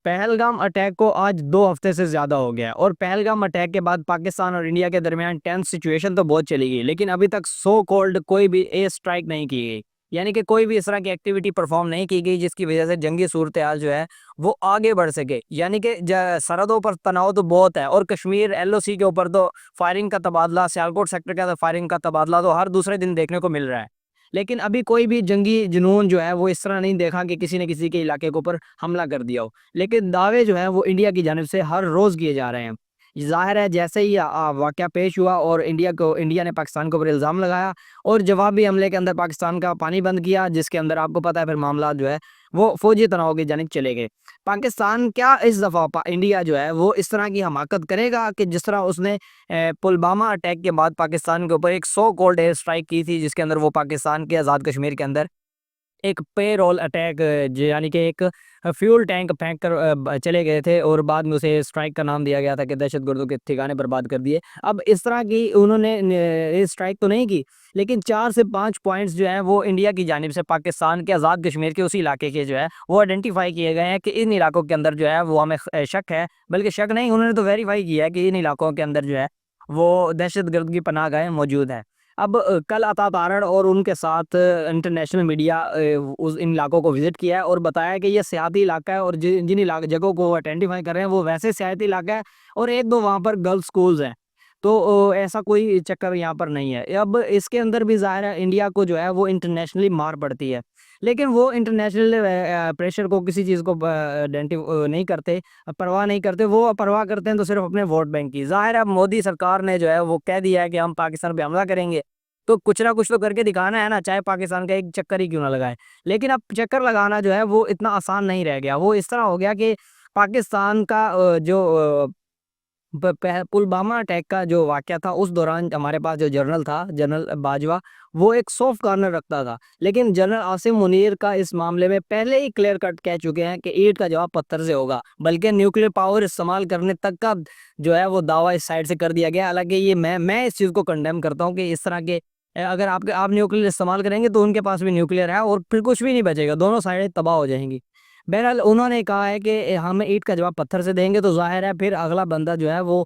Pahalgam attack को आज 2 हफ्ते से ज़्यादा हो गया है और पहलगाम अटैक के बाद पाकिस्तान और इंडिया के दरमियान टेंस सिचुएशन तो बहुत चली गई, लेकिन अभी तक सो कॉल्ड कोई भी एयर स्ट्राइक नहीं की गई। यानी कि कोई भी इस तरह की एक्टिविटी परफॉर्म नहीं की गई जिसकी वजह से जंगी सूरत हाल जो है वो आगे बढ़ सके। यानी कि सरहदों पर तनाव तो बहुत है और कश्मीर एलओसी के ऊपर तो फायरिंग का तबादला, सियालकोट सेक्टर का फायरिंग का तबादला तो हर दूसरे दिन देखने को मिल रहा है। लेकिन अभी कोई भी जंगी जुनून जो है वो इस तरह नहीं देखा कि किसी ने किसी के इलाके के ऊपर हमला कर दिया हो। लेकिन दावे जो हैं वो इंडिया की जानिब से हर रोज़ किए जा रहे हैं। ज़ाहिर है जैसे ही वाक़या पेश हुआ और इंडिया ने पाकिस्तान के ऊपर इल्ज़ाम लगाया और जवाबी हमले के अंदर पाकिस्तान का पानी बंद किया, जिसके अंदर आपको पता है फिर मामला जो है वो फ़ौजी तनाव की जानिब चले गए। पाकिस्तान क्या इस दफ़ा इंडिया जो है वो इस तरह की हमाकत करेगा कि जिस तरह उसने पुलवामा अटैक के बाद पाकिस्तान के ऊपर एक सो कॉल्ड एयर स्ट्राइक की थी, जिसके अंदर वो पाकिस्तान के आज़ाद कश्मीर के अंदर एक पे रोल अटैक यानी कि एक फ्यूल टैंक फेंक कर चले गए थे और बाद में उसे स्ट्राइक का नाम दिया गया था कि दहशतगर्दों के ठिकाने बर्बाद कर दिए। अब इस तरह की उन्होंने स्ट्राइक तो नहीं की, लेकिन 4 से 5 पॉइंट्स जो है वो इंडिया की जानिब से पाकिस्तान के आज़ाद कश्मीर के उसी इलाके के जो है वो आइडेंटिफाई किए गए हैं कि इन इलाकों के अंदर जो है वो हमें शक है, बल्कि शक नहीं, उन्होंने तो वेरीफाई किया है कि इन इलाकों के अंदर जो है वो दहशतगर्द की पनाहगाहें मौजूद हैं। अब कल अता तारण और उनके साथ इंटरनेशनल मीडिया उस इन इलाकों को विज़िट किया है और बताया कि ये सियाती इलाका है और जिन इलाके जगहों को वो आइडेंटिफ़ाई कर रहे हैं वो वैसे सियाती इलाका है और 1-2 वहाँ पर गर्ल्स स्कूल्स हैं। तो ऐसा कोई चक्कर यहाँ पर नहीं है। अब इसके अंदर भी ज़ाहिर है इंडिया को जो है वो इंटरनेशनली मार पड़ती है। लेकिन वो इंटरनेशनल प्रेशर को किसी चीज़ को नहीं करते, परवाह नहीं करते। वो परवाह करते हैं तो सिर्फ़ अपने वोट बैंक की। ज़ाहिर है अब मोदी सरकार ने जो है वो कह दिया है कि हम पाकिस्तान पे हमला करेंगे। तो कुछ ना कुछ तो करके दिखाना है ना, चाहे पाकिस्तान का एक चक्कर ही क्यों ना लगाएँ। लेकिन अब चक्कर लगाना जो है वो इतना आसान नहीं रह गया। वो इस तरह हो गया कि पाकिस्तान का जो प पह पुलवामा अटैक का जो वाक़या था उस दौरान हमारे पास जो जनरल था, जनरल बाजवा, वो एक सॉफ्ट कॉर्नर रखता था। लेकिन जनरल आसिम मुनीर का इस मामले में पहले ही क्लियर कट कह चुके हैं कि ईंट का जवाब पत्थर से होगा। बल्कि न्यूक्लियर पावर इस्तेमाल करने तक का जो है वो दावा इस साइड से कर दिया गया। हालाँकि ये मैं इस चीज़ को कंडेम करता हूँ कि इस तरह के अगर आप न्यूक्लियर इस्तेमाल करेंगे तो उनके पास भी न्यूक्लियर है और फिर कुछ भी नहीं बचेगा, दोनों साइडें तबाह हो जाएँगी। बहरहाल उन्होंने कहा है कि हम ईंट का जवाब पत्थर से देंगे, तो ज़ाहिर है फिर अगला बंदा जो है वो